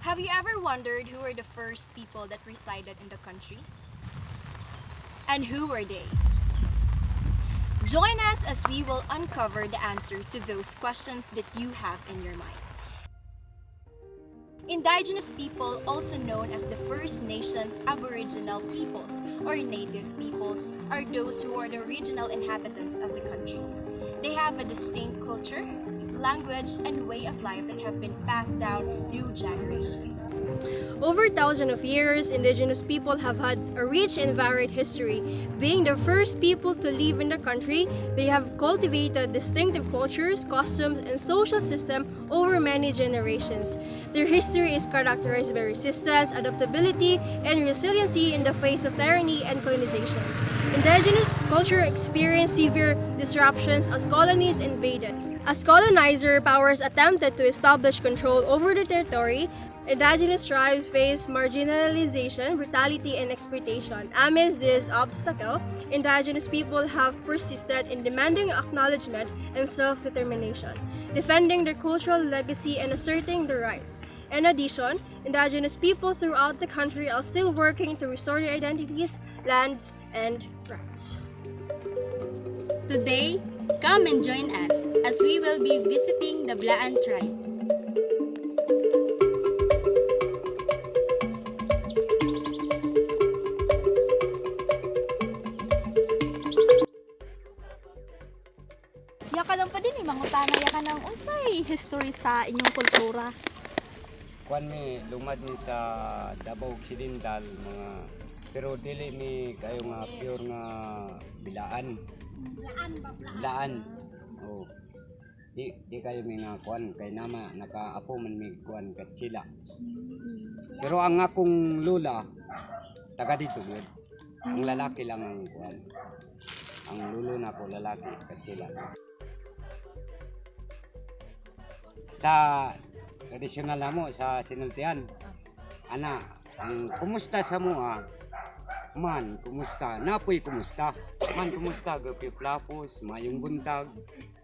Have you ever wondered who were the first people that resided in the country? And who were they? Join us as we will uncover the answer to those questions that you have in your mind. Indigenous people, also known as the First Nations Aboriginal peoples or Native peoples, are those who are the original inhabitants of the country. They have a distinct culture, language, and way of life that have been passed down through generations. Over thousands of years, indigenous people have had a rich and varied history. Being the first people to live in the country, they have cultivated distinctive cultures, customs, and social system over many generations. Their history is characterized by resistance, adaptability, and resiliency in the face of tyranny and colonization. Indigenous culture experienced severe disruptions as colonies invaded. As colonizer powers attempted to establish control over the territory, indigenous tribes faced marginalization, brutality, and exploitation. Amidst this obstacle, indigenous people have persisted in demanding acknowledgement and self-determination, defending their cultural legacy and asserting their rights. In addition, indigenous people throughout the country are still working to restore their identities, lands, and rights. Today, come and join us as we will be visiting the Blaan tribe. Yaka lang pa din mangutana yaka ng unsay history sa inyong kultura. Kuan mi lumad mi sa Davao Occidental mga pero dili mi kayo nga pure nga bilaan. Bilaan. Oh. Di kayo mi nga kuan kay nama nakaapo man mi kuan katsila. Pero ang akong lula taga dito gud. Ang lalaki lang ang kuan. Ang lulo na ko lalaki katsila. Sa tradisyonal na mo sa sinultian ana ang kumusta sa mo man kumusta napoy kumusta man kumusta gapi flapos mayong buntag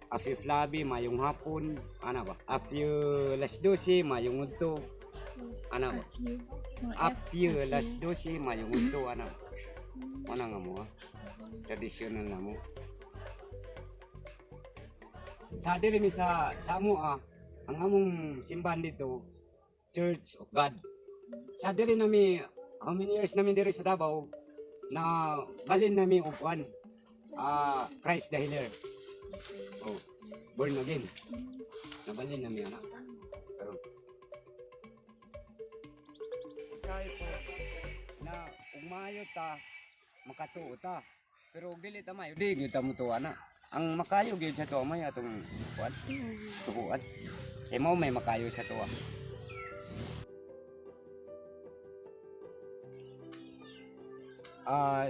afi flabi mayong hapon ana ba apyo las 12 mayong udto ana ba apyo las 12 mayong udto ana nga mo tradisyonal na mo sa diri mi sa mo ang among simbahan dito, Church of God. Sa diri nami, how many years namin diri sa Davao, na balin nami upuan, Christ the Healer. Oh, born again. Nabalin nami anak. Pero, sabi po, na umayo ta, makatuo ta. Pero dili ta mayo, di kita mo to anak. Ang makayo gyud sa tuwa may atong kuan, tukuan. Eh mo may makayo sa tuwa.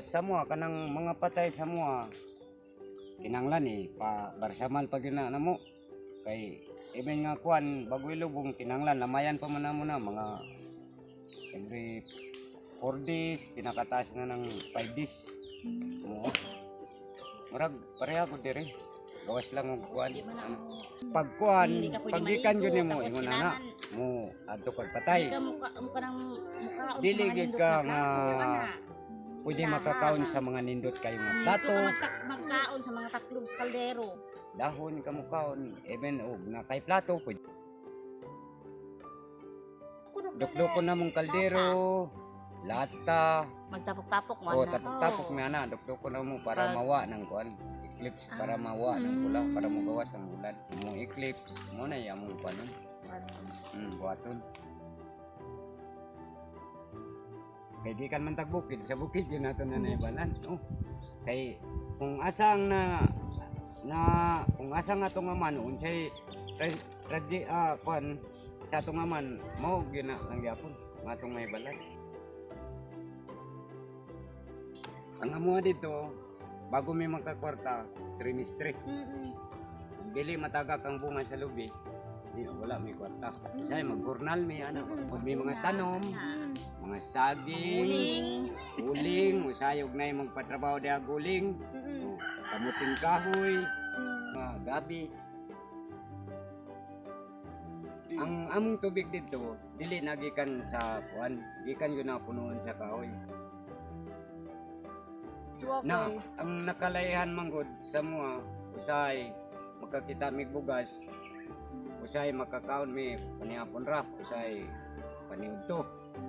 Sa mga kanang mga patay sa mga kinanglan pa barsamal pag yun na mo. Kay even nga kuan bago ilubong kinanglan namayan pa man na mo na mga every 4 days pinakataas na ng 5 days. Mo. Murag pareha ko dire. Gawas lang og kuan. Pagkuan, paggikan gyud nimo ingon na mo adto kag patay. Dili gyud ka nga pwede makakaon sa mga nindot kayo nga plato. Magkaon sa mga taklob sa kaldero. Dahon ka mo kaon, even og na kay plato pwede. Duklukon na mong kaldero, lata. Magtapok-tapok mo O na. tapok-tapok mi ana, duklukon na mo para mawa ng kuan. Eclipse para mawa ng pula para magawas ang ulan. Mo eclipse mo na yamong panon. Buhaton. Kay di kan man tag bukid, sa bukid yun nato na naibalan. Oh. Kay kung asang kung asang ato nga man unsay kuan sa ato nga man mao gyud na lang gyapon atong naibalan. Ang amo dito bago may magkakwarta, trimestre. Dili matagak ang bunga sa lubi, di wala may kwarta. Kasi mag-gurnal may pag may mga tanom, mga saging, uling, usayog na yung magpatrabaho diha guling, kamuting kahoy, mga gabi. Ang among tubig dito dili nagikan sa kuan, gikan yun na punuan sa kahoy. Na ang nakalayahan manggod sa mga usay makakita mig bugas, usay makakaon mi panihapon ra, usay paniudto.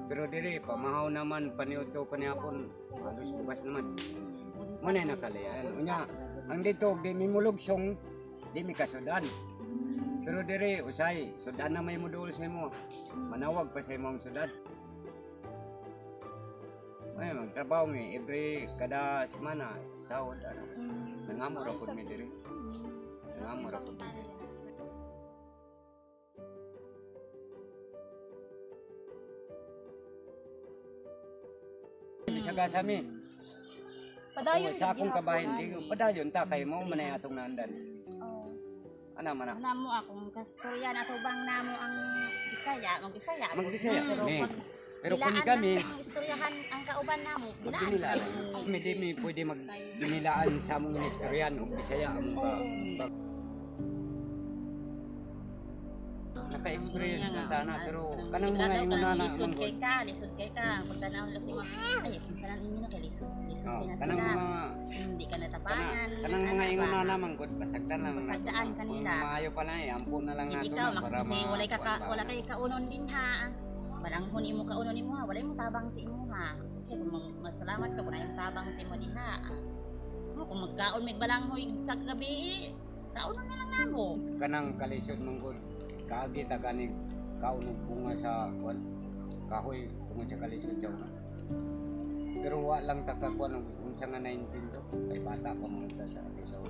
Pero diri pamahaw naman paniudto panihapon halos bugas naman. Manay nakalayahan. Unya ang dito di mi mulugsong, di mi kasudan. Pero diri usay sudan na may modul sa imo. Manawag pa sa imong sudan. Ay, magtrabaho mi every kada semana sahod ano. Nangamor ako mi diri. Nangamor ako. Sa gasami. Padayon Sa akong kabahin di padayon ta kay mo manay atong naandan. Ana man Ana mo akong kastoryan ato bang namo ang Bisaya, mag-Bisaya. Magbisaya ni. Pero kung bilaan kami lang ang istoryahan ang kauban namo, bilaan. Binilaan. Hindi pwede magbinilaan sa among istoryan o Bisaya ang naka-experience na tana pero kanang mga ingunana lisod manggod. kay ka, pagtanaw lang si mga ay, kinsanan inyo na kay lisod Oh, na kanang sila. mga Hindi ka natapangan. kanang mga ingunana manggod basagdan lang. Basagdaan kanila. Kung maayo pa na ampo na lang Sige nato ikaw, para kasi wala kay kaunon din ha. Balanghon imo kaunon nimo ha, wala mo tabang sa imo ha. Okay, kung masalamat ka kung ay tabang sa imo diha. Kung magkaon mig balanghoy sa gabi, kaunon na lang namo. kanang kalisod manggod. Kaagi taganig kaunog bunga sa kuan kahoy tungod sa kalisod jaw na. Pero wa lang takakuan ang unsa nga 19 to kay bata pa man ta sa episode.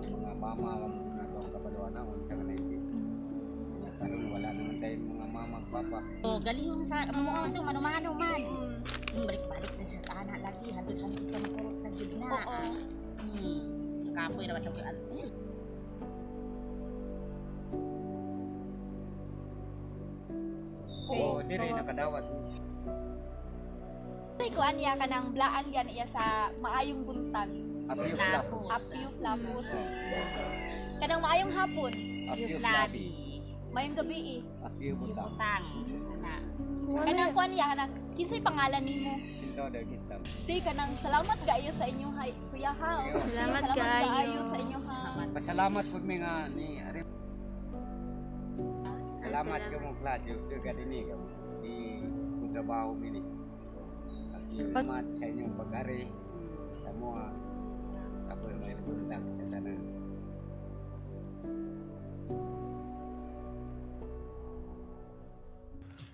Ang mga mama na to kabaluan na unsa nga 19. Kaya karon wala naman tayong mga mama ug papa. O galing sa mo to manumano man. Balik-balik din sa tanan lagi hadud-hadud sa makurot na gid na. Kapoy ra sa buhat. Oo, diri nakadawat. Tay ko aniya ka ng blaan gan iya sa maayong buntag. Apyo flapos. Apio flapus. Kanang maayong hapon, Apyo Flabi. maayong gabi eh. Apyo butang. Utang. Na. Kanang kuan niya kanang kinsay pangalan nimo? Sinto da kita. Tay kanang salamat kaayo sa inyo hay kuya ha. Salamat kaayo kaayo. sa inyo ha. Pasalamat pud mi nga ni Ari. Salamat ka mo Claudio, ka dinhi ka. Di mo trabaho mi ni. Salamat sa inyong pag-ari sa mga ako may kontak sa tanan.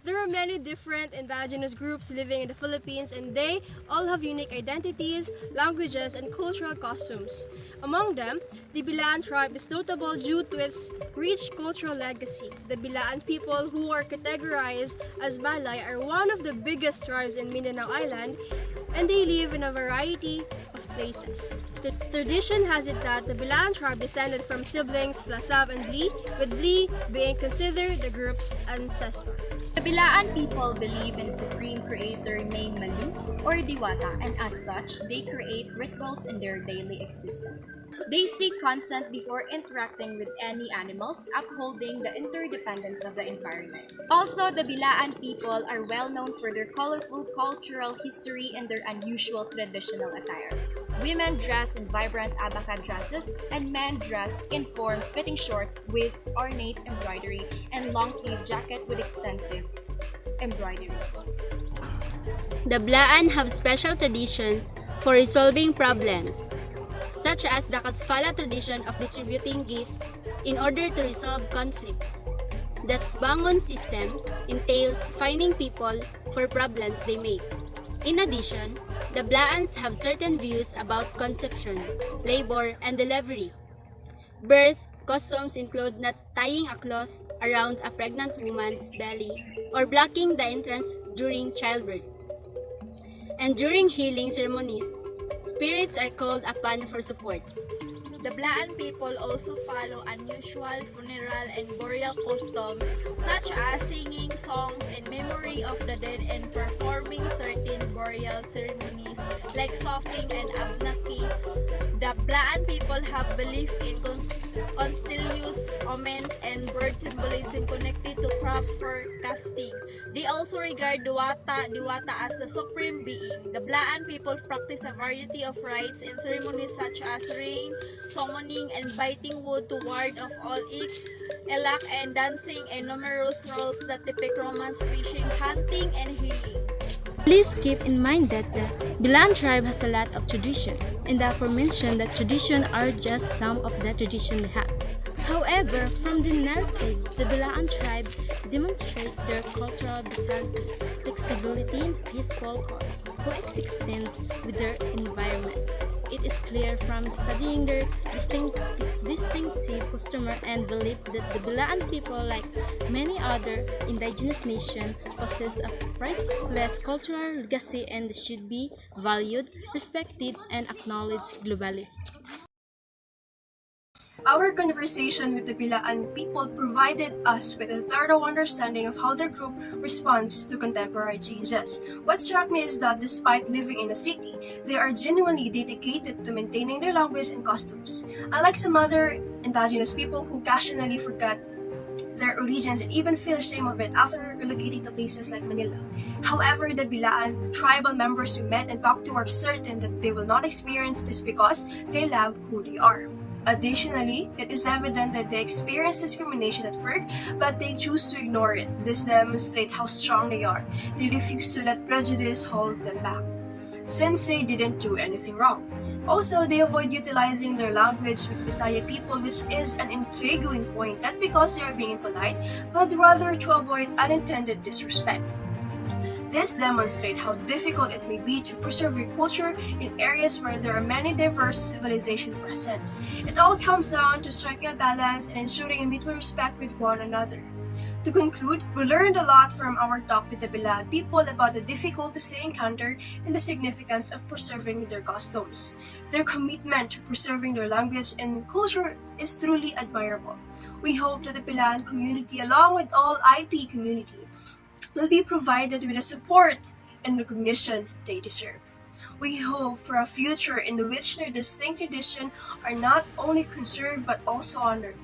There are many different indigenous groups living in the Philippines, and they all have unique identities, languages, and cultural costumes. Among them, the Bilaan tribe is notable due to its rich cultural legacy. The Bilaan people, who are categorized as Balay, are one of the biggest tribes in Mindanao Island, and they live in a variety of places. The tradition has it that the Bilaan tribe descended from siblings Plasav and Bli, with Bli being considered the group's ancestor. The Bilaan people believe in a supreme creator named Manu or Diwata, and as such, they create rituals in their daily existence. They seek consent before interacting with any animals, upholding the interdependence of the environment. Also, the Bilaan people are well known for their colorful cultural history and their unusual traditional attire. Women dress in vibrant abaca dresses, and men dressed in form-fitting shorts with ornate embroidery and long-sleeve jacket with extensive embroidery. The Blaan have special traditions for resolving problems, such as the Kasfala tradition of distributing gifts in order to resolve conflicts. The Sbangon system entails finding people for problems they make. In addition, the Blaans have certain views about conception, labor, and delivery. Birth customs include not tying a cloth around a pregnant woman's belly or blocking the entrance during childbirth. And during healing ceremonies, spirits are called upon for support. The Blaan people also follow unusual funeral and burial customs such as singing songs in memory of the dead and performing certain burial ceremonies like soffing and abnaki The Blaan people have belief in constellious omens and bird symbolism connected to crop forecasting. They also regard Diwata as the supreme being. The Blaan people practice a variety of rites and ceremonies such as rain, summoning, and biting wood to ward off all elak, and dancing, and numerous roles that depict romance, fishing, hunting, and healing. Please keep in mind that the Bilan tribe has a lot of tradition, and the aforementioned that tradition are just some of the tradition they have. However, from the narrative, the Bilaan tribe demonstrate their cultural vitality, flexibility, and peaceful coexistence with their environment. It is clear from studying their distinctive customer and belief that the Bilaan people, like many other indigenous nations, possess a priceless cultural legacy and should be valued, respected, and acknowledged globally. Our conversation with the Bilaan people provided us with a thorough understanding of how their group responds to contemporary changes. What struck me is that despite living in a city, they are genuinely dedicated to maintaining their language and customs. Unlike some other indigenous people who occasionally forget their origins and even feel ashamed of it after relocating to places like Manila. However, the Bilaan tribal members we met and talked to are certain that they will not experience this because they love who they are. Additionally, it is evident that they experience discrimination at work, but they choose to ignore it. This demonstrates how strong they are. They refuse to let prejudice hold them back, since they didn't do anything wrong. Also, they avoid utilizing their language with Bisaya people, which is an intriguing point, not because they are being polite, but rather to avoid unintended disrespect. This demonstrates how difficult it may be to preserve your culture in areas where there are many diverse civilizations present. It all comes down to striking a balance and ensuring a mutual respect with one another. To conclude, we learned a lot from our talk with the Bilaan people about the difficulties they encounter and the significance of preserving their customs. Their commitment to preserving their language and culture is truly admirable. We hope that the Bilaan community, along with all IP community, will be provided with the support and recognition they deserve. We hope for a future in which their distinct traditions are not only conserved but also honored.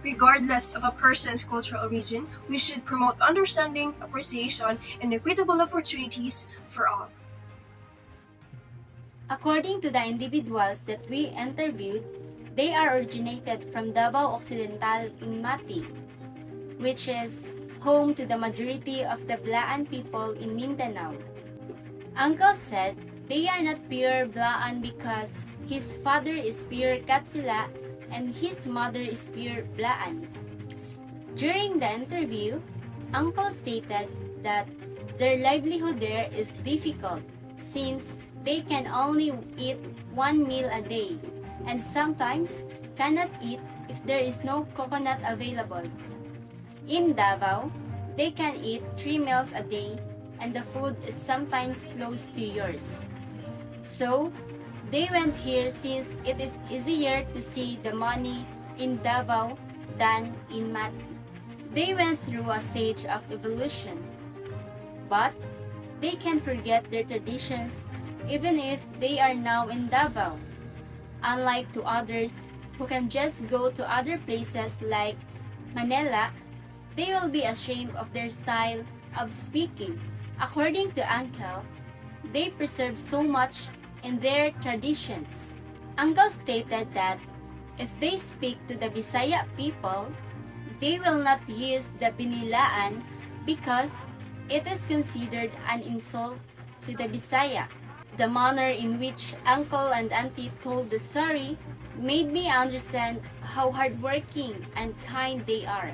Regardless of a person's cultural origin, we should promote understanding, appreciation, and equitable opportunities for all. According to the individuals that we interviewed, they are originated from Davao Occidental in Mati, which is home to the majority of the Blaan people in Mindanao. Uncle said they are not pure Blaan because his father is pure Katsila and his mother is pure Blaan. During the interview, Uncle stated that their livelihood there is difficult since they can only eat one meal a day and sometimes cannot eat if there is no coconut available. In Davao, they can eat 3 meals a day and the food is sometimes close to yours. So, they went here since it is easier to see the money in Davao than in Mati. They went through a stage of evolution, but they can forget their traditions even if they are now in Davao, unlike to others who can just go to other places like Manila. They will be ashamed of their style of speaking. According to Uncle, they preserve so much in their traditions. Uncle stated that if they speak to the Bisaya people, they will not use the Binilaan because it is considered an insult to the Bisaya. The manner in which Uncle and Auntie told the story made me understand how hardworking and kind they are.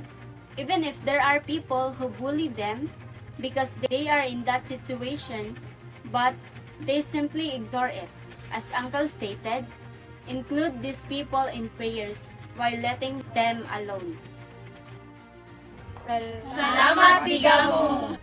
Even if there are people who bully them because they are in that situation, but they simply ignore it. As Uncle stated, include these people in prayers while letting them alone. Salamat, Tigamo!